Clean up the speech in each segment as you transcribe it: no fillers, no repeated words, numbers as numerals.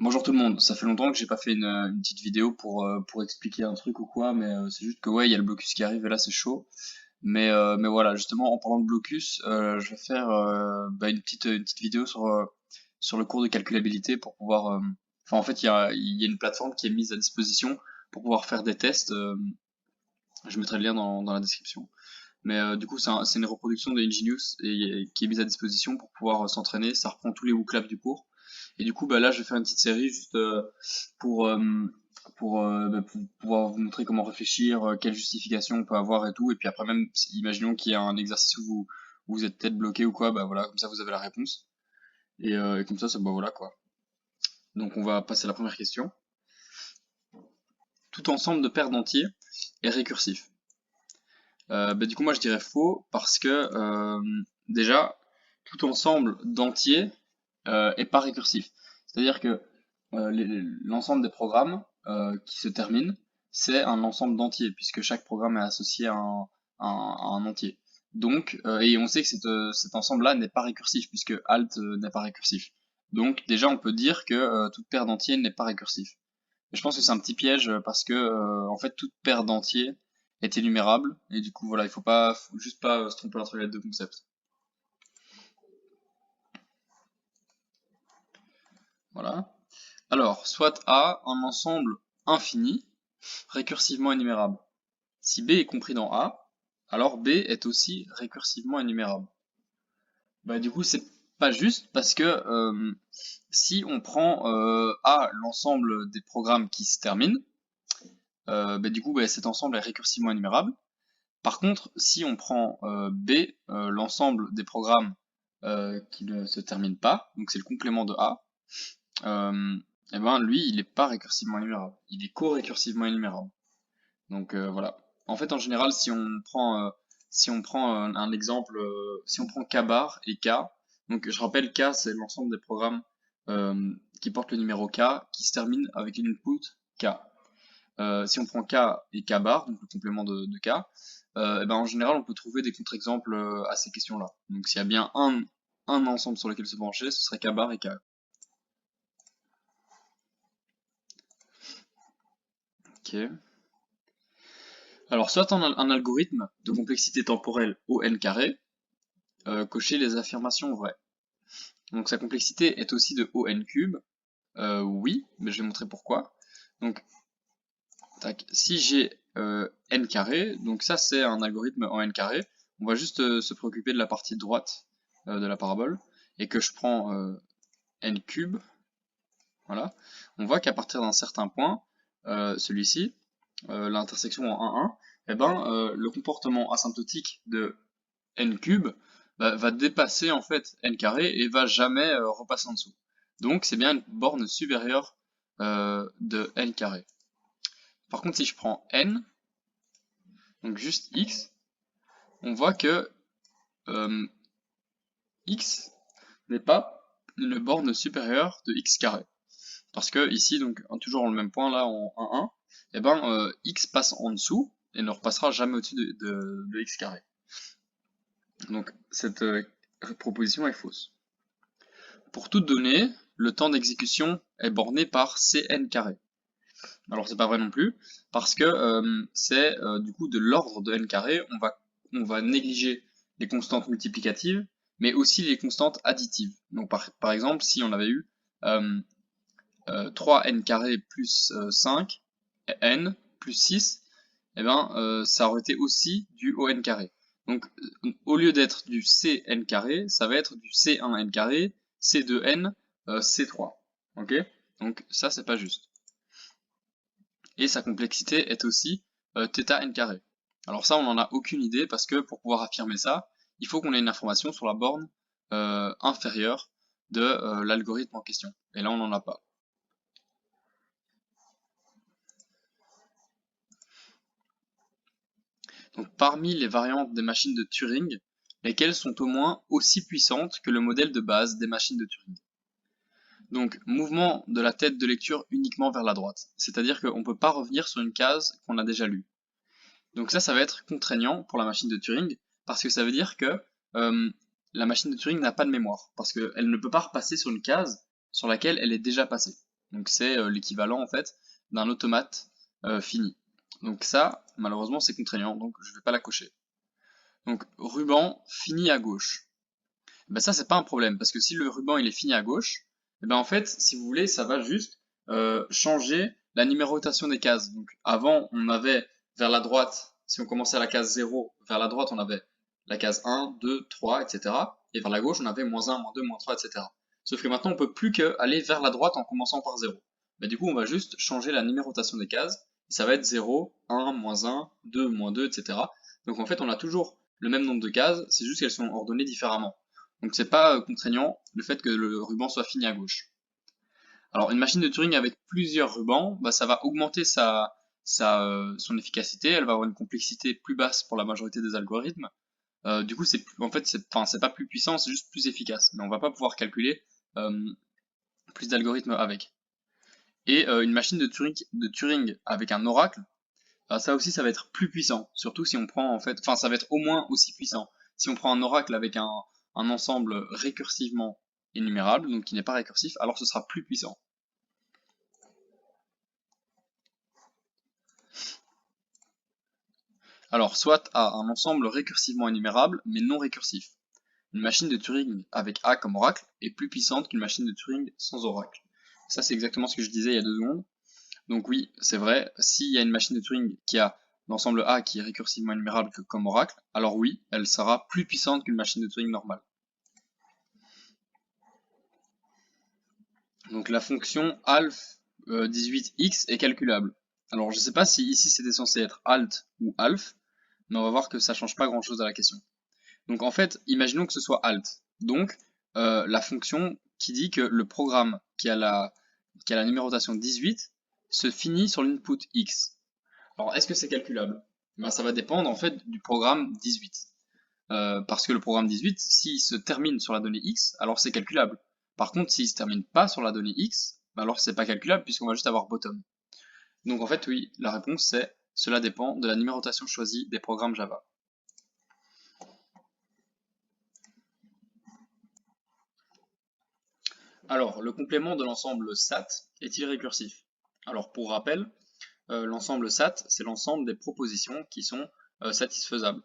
Bonjour tout le monde, ça fait longtemps que j'ai pas fait une petite vidéo pour expliquer un truc ou quoi, mais c'est juste que ouais, il y a le blocus qui arrive et là c'est chaud. Mais voilà, justement en parlant de blocus, je vais faire une petite vidéo sur le cours de calculabilité pour pouvoir... Enfin en fait, il y a une plateforme qui est mise à disposition pour pouvoir faire des tests. Je mettrai le lien dans la description. Mais du coup, c'est une reproduction de Ingenious qui est mise à disposition pour pouvoir s'entraîner. Ça reprend tous les WooClap du cours. Et du coup, bah là, je vais faire une petite série juste pour, euh, pour pouvoir vous montrer comment réfléchir, quelle justification on peut avoir et tout. Et puis après, même, imaginons qu'il y a un exercice où vous êtes peut-être bloqué ou quoi, bah voilà, comme ça vous avez la réponse. Et comme ça, bah voilà quoi. Donc on va passer à la première question. Tout ensemble de paires d'entiers est récursif. Bah, du coup, moi je dirais faux parce que déjà, tout ensemble d'entiers est pas récursif. C'est-à-dire que l'ensemble des programmes qui se terminent, c'est un ensemble d'entiers, puisque chaque programme est associé à un entier. Donc, et on sait que cet ensemble-là n'est pas récursif, puisque alt n'est pas récursif. Donc déjà, on peut dire que toute paire d'entiers n'est pas récursif. Je pense que c'est un petit piège parce que en fait toute paire d'entiers est énumérable et du coup voilà faut juste pas se tromper entre les deux concepts. Voilà. Alors soit A un ensemble infini récursivement énumérable. Si B est compris dans A, alors B est aussi récursivement énumérable. Bah du coup c'est pas juste parce que si on prend A l'ensemble des programmes qui se terminent, bah, du coup bah, cet ensemble est récursivement énumérable. Par contre, si on prend B, l'ensemble des programmes qui ne se terminent pas, donc c'est le complément de A, et ben lui, il n'est pas récursivement énumérable. Il est co-récursivement énumérable. Donc voilà. En fait, en général, si on prend un exemple, si on prend K bar et K, donc je rappelle K, c'est l'ensemble des programmes qui portent le numéro K, qui se terminent avec l'input K. Si on prend K et K bar, donc le complément de K, et ben en général on peut trouver des contre-exemples à ces questions-là. Donc s'il y a bien un ensemble sur lequel se pencher, ce serait K bar et K. Ok. Alors soit un algorithme de complexité temporelle O n carré, cocher les affirmations vraies. Donc sa complexité est aussi de O n cube, oui, mais je vais montrer pourquoi. Donc tac, si j'ai n carré, donc ça c'est un algorithme en n carré, on va juste se préoccuper de la partie droite de la parabole, et que je prends n cube, voilà, on voit qu'à partir d'un certain point, celui-ci, l'intersection en 1, 1, eh ben, le comportement asymptotique de n cube va dépasser en fait n carré et va jamais repasser en dessous. Donc c'est bien une borne supérieure de n carré. Par contre, si je prends n, donc juste x, on voit que x n'est pas une borne supérieure de x carré. Parce que ici, donc toujours le même point là en 1, 1, et ben x passe en dessous et ne repassera jamais au-dessus de x carré. Donc cette proposition est fausse. Pour toute donnée, le temps d'exécution est borné par Cn carré. Alors c'est pas vrai non plus, parce que c'est du coup de l'ordre de n carré, on va négliger les constantes multiplicatives, mais aussi les constantes additives. Donc par exemple, si on avait eu euh, 3n carré plus 5, n plus 6, eh ben, ça aurait été aussi du ON carré. Donc, au lieu d'être du CN carré, ça va être du C1n carré, C2n, C3. Ok? Donc, ça, c'est pas juste. Et sa complexité est aussi θ n carré. Alors ça, on n'en a aucune idée parce que pour pouvoir affirmer ça, il faut qu'on ait une information sur la borne inférieure de l'algorithme en question. Et là, on n'en a pas. Donc parmi les variantes des machines de Turing, lesquelles sont au moins aussi puissantes que le modèle de base des machines de Turing. Donc mouvement de la tête de lecture uniquement vers la droite, c'est-à-dire qu'on ne peut pas revenir sur une case qu'on a déjà lue. Donc ça va être contraignant pour la machine de Turing, parce que ça veut dire que la machine de Turing n'a pas de mémoire, parce qu'elle ne peut pas repasser sur une case sur laquelle elle est déjà passée. Donc c'est l'équivalent en fait d'un automate fini. Donc ça, malheureusement, c'est contraignant, donc je vais pas la cocher. Donc ruban fini à gauche. Ben ça, c'est pas un problème, parce que si le ruban il est fini à gauche, et ben en fait, si vous voulez, ça va juste changer la numérotation des cases. Donc avant, on avait vers la droite, si on commençait à la case 0, vers la droite, on avait la case 1, 2, 3, etc. Et vers la gauche, on avait moins 1, moins 2, moins 3, etc. Sauf que maintenant, on peut plus qu'aller vers la droite en commençant par 0. Mais du coup, on va juste changer la numérotation des cases, et ça va être 0, 1, moins 1, 2, moins 2, etc. Donc en fait, on a toujours le même nombre de cases, c'est juste qu'elles sont ordonnées différemment. Donc c'est pas contraignant le fait que le ruban soit fini à gauche. Alors une machine de Turing avec plusieurs rubans, bah, ça va augmenter son efficacité, elle va avoir une complexité plus basse pour la majorité des algorithmes. Du coup, en fait, c'est pas plus puissant, c'est juste plus efficace. Mais on va pas pouvoir calculer euh, plus d'algorithmes avec. Et une machine de Turing avec un oracle, ça aussi, ça va être plus puissant. Surtout si on prend, en fait, enfin, ça va être au moins aussi puissant. Si on prend un oracle avec un ensemble récursivement énumérable, donc qui n'est pas récursif, alors ce sera plus puissant. Alors, soit A, un ensemble récursivement énumérable, mais non récursif. Une machine de Turing avec A comme oracle est plus puissante qu'une machine de Turing sans oracle. Ça, c'est exactement ce que je disais il y a 2 secondes. Donc oui, c'est vrai, s'il y a une machine de Turing qui a l'ensemble A qui est récursivement énumérable que comme oracle, alors oui, elle sera plus puissante qu'une machine de Turing normale. Donc la fonction alf18x est calculable. Alors je ne sais pas si ici c'était censé être alt ou alf, mais on va voir que ça change pas grand chose à la question. Donc en fait, imaginons que ce soit alt. Donc la fonction qui dit que le programme qui a la numérotation 18 se finit sur l'input x. Alors est-ce que c'est calculable? Ben, ça va dépendre en fait du programme 18. Parce que le programme 18, s'il se termine sur la donnée x, alors c'est calculable. Par contre, s'il se termine pas sur la donnée x, ben alors c'est pas calculable puisqu'on va juste avoir bottom. Donc en fait, oui, la réponse c'est cela dépend de la numérotation choisie des programmes Java. Alors, le complément de l'ensemble SAT est-il récursif? Alors, pour rappel, l'ensemble SAT, c'est l'ensemble des propositions qui sont satisfaisables.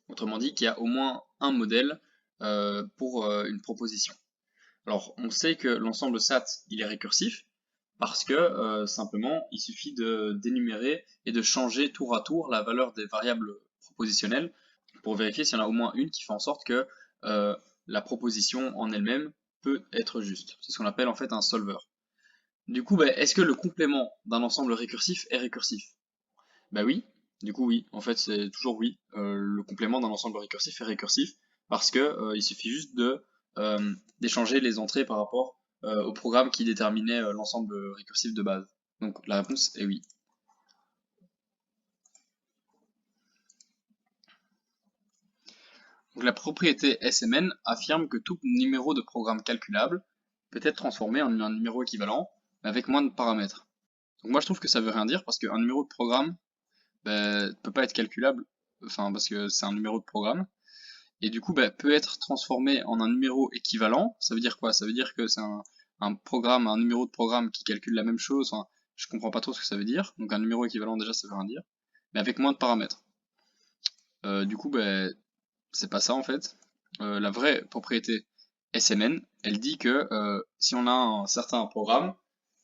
Autrement dit, qu'il y a au moins un modèle pour une proposition. Alors, on sait que l'ensemble SAT, il est récursif parce que simplement, il suffit d'énumérer et de changer tour à tour la valeur des variables propositionnelles pour vérifier s'il y en a au moins une qui fait en sorte que la proposition en elle-même peut être juste. C'est ce qu'on appelle en fait un solver. Du coup, bah, est-ce que le complément d'un ensemble récursif est récursif? Bah oui, du coup oui, en fait c'est toujours oui. Le complément d'un ensemble récursif est récursif parce que il suffit juste d'échanger les entrées par rapport au programme qui déterminait l'ensemble récursif de base. Donc la réponse est oui. Donc la propriété SMN affirme que tout numéro de programme calculable peut être transformé en un numéro équivalent, mais avec moins de paramètres. Donc moi je trouve que ça veut rien dire parce qu'un numéro de programme peut pas être calculable, enfin parce que c'est un numéro de programme, et du coup peut être transformé en un numéro équivalent. Ça veut dire quoi? Ça veut dire que c'est un programme, un numéro de programme qui calcule la même chose, enfin, je comprends pas trop ce que ça veut dire, donc un numéro équivalent déjà ça veut rien dire, mais avec moins de paramètres. Du coup c'est pas ça en fait. La vraie propriété SMN, elle dit que si on a un certain programme,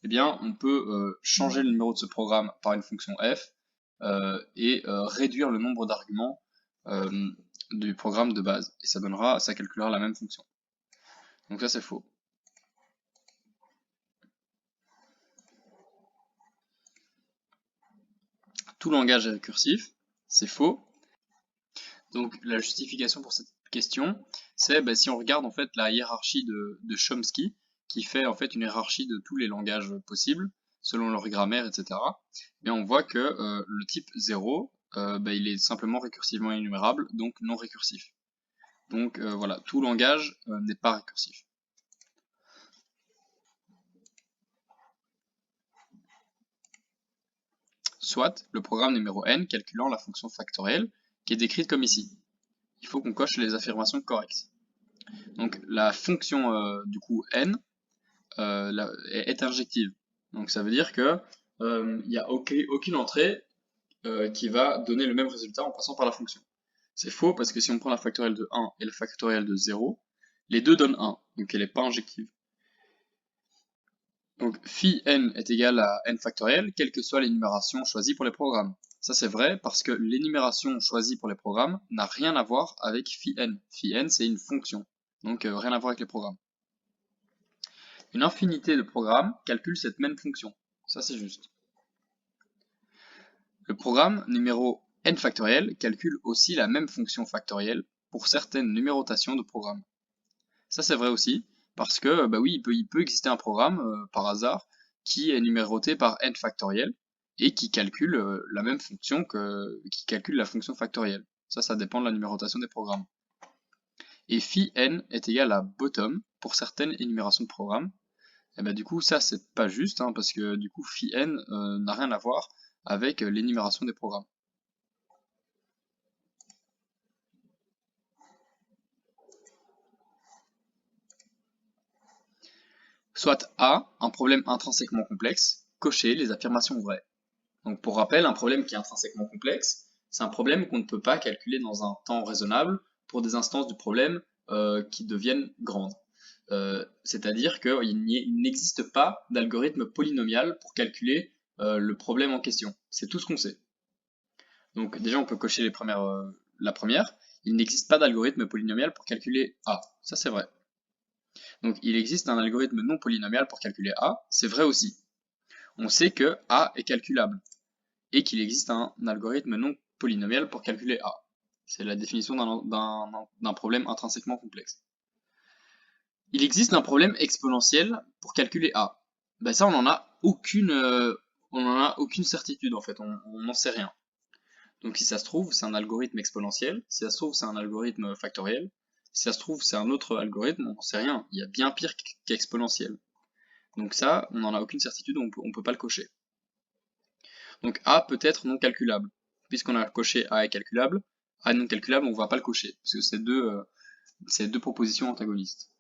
eh bien on peut changer le numéro de ce programme par une fonction f et réduire le nombre d'arguments du programme de base. Et ça calculera la même fonction. Donc ça c'est faux. Tout langage est récursif, c'est faux. Donc la justification pour cette question, c'est si on regarde en fait la hiérarchie de Chomsky, qui fait en fait une hiérarchie de tous les langages possibles, selon leur grammaire, etc. Et on voit que le type 0, il est simplement récursivement énumérable, donc non récursif. Donc voilà, tout langage n'est pas récursif. Soit le programme numéro n calculant la fonction factorielle, qui est décrite comme ici. Il faut qu'on coche les affirmations correctes. Donc la fonction du coup n, est injective. Donc ça veut dire que il n'y a aucune entrée qui va donner le même résultat en passant par la fonction. C'est faux parce que si on prend la factorielle de 1 et la factorielle de 0, les deux donnent 1, donc elle n'est pas injective. Donc phi n est égal à n factoriel, quelle que soit l'énumération choisie pour les programmes. Ça c'est vrai parce que l'énumération choisie pour les programmes n'a rien à voir avec phi n. Phi n c'est une fonction, donc rien à voir avec les programmes. Une infinité de programmes calcule cette même fonction. Ça c'est juste. Le programme numéro n factoriel calcule aussi la même fonction factorielle pour certaines numérotations de programmes. Ça c'est vrai aussi, parce que bah oui, il peut exister un programme par hasard qui est numéroté par n factoriel et qui calcule la même fonction qui calcule la fonction factorielle. Ça dépend de la numérotation des programmes. Et phi n est égal à bottom pour certaines énumérations de programmes. Et bah du coup ça c'est pas juste, hein, parce que du coup phi n n'a rien à voir avec l'énumération des programmes. Soit A, un problème intrinsèquement complexe, cocher les affirmations vraies. Donc pour rappel, un problème qui est intrinsèquement complexe, c'est un problème qu'on ne peut pas calculer dans un temps raisonnable pour des instances du problème qui deviennent grandes. C'est-à-dire qu'il n'existe pas d'algorithme polynomial pour calculer le problème en question. C'est tout ce qu'on sait. Donc déjà on peut cocher la première, il n'existe pas d'algorithme polynomial pour calculer A. Ça c'est vrai. Donc il existe un algorithme non polynomial pour calculer A, c'est vrai aussi. On sait que A est calculable et qu'il existe un algorithme non polynomial pour calculer A. C'est la définition d'un problème intrinsèquement complexe. Il existe un problème exponentiel pour calculer A. Ben ça, on n'en a aucune certitude en fait, on n'en sait rien. Donc si ça se trouve, c'est un algorithme exponentiel, si ça se trouve, c'est un algorithme factoriel, si ça se trouve, c'est un autre algorithme, on n'en sait rien. Il y a bien pire qu'exponentiel. Donc ça, on n'en a aucune certitude, on peut pas le cocher. Donc A peut être non calculable. Puisqu'on a coché A est calculable, A est non calculable, on ne va pas le cocher, parce que c'est deux propositions antagonistes.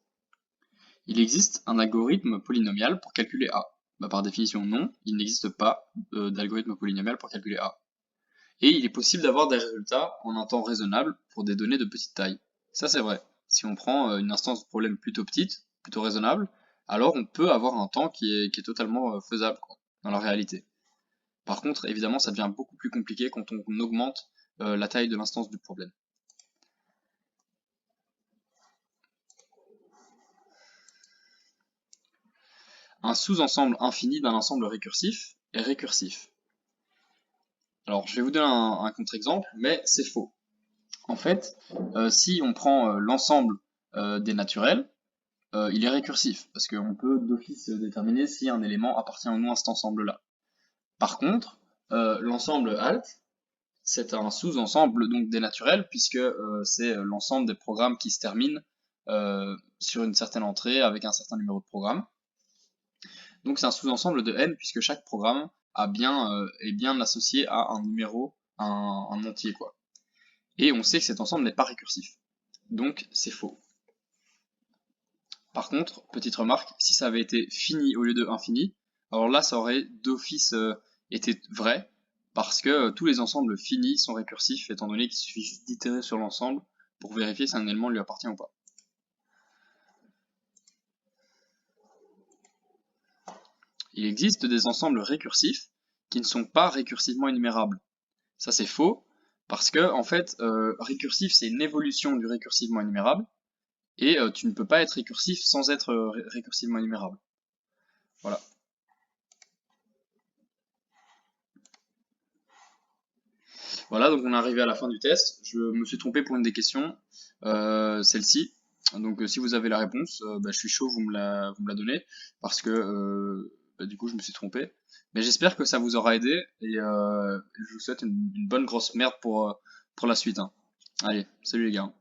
Il existe un algorithme polynomial pour calculer A. Bah, par définition non, il n'existe pas d'algorithme polynomial pour calculer A. Et il est possible d'avoir des résultats en un temps raisonnable pour des données de petite taille. Ça c'est vrai. Si on prend une instance de problème plutôt petite, plutôt raisonnable, alors on peut avoir un temps qui est totalement faisable dans la réalité. Par contre, évidemment, ça devient beaucoup plus compliqué quand on augmente la taille de l'instance du problème. Un sous-ensemble infini d'un ensemble récursif est récursif. Alors, je vais vous donner un contre-exemple, mais c'est faux. En fait, si on prend l'ensemble des naturels, il est récursif, parce qu'on peut d'office déterminer si un élément appartient ou non à cet ensemble-là. Par contre, l'ensemble alt, c'est un sous-ensemble donc des naturels, puisque c'est l'ensemble des programmes qui se terminent sur une certaine entrée avec un certain numéro de programme. Donc c'est un sous-ensemble de n, puisque chaque programme est bien associé à un numéro, un entier, quoi. Et on sait que cet ensemble n'est pas récursif. Donc c'est faux. Par contre, petite remarque, si ça avait été fini au lieu de infini, alors là ça aurait d'office été vrai, parce que tous les ensembles finis sont récursifs, étant donné qu'il suffit juste d'itérer sur l'ensemble pour vérifier si un élément lui appartient ou pas. Il existe des ensembles récursifs qui ne sont pas récursivement énumérables. Ça c'est faux, parce que en fait, récursif c'est une évolution du récursivement énumérable, et tu ne peux pas être récursif sans être récursivement énumérable. Voilà. Voilà, donc on est arrivé à la fin du test. Je me suis trompé pour une des questions, celle-ci. Donc si vous avez la réponse, bah, je suis chaud, vous me la donnez, parce que bah, du coup je me suis trompé. Mais j'espère que ça vous aura aidé, et je vous souhaite une bonne grosse merde pour la suite, hein. Allez, salut les gars.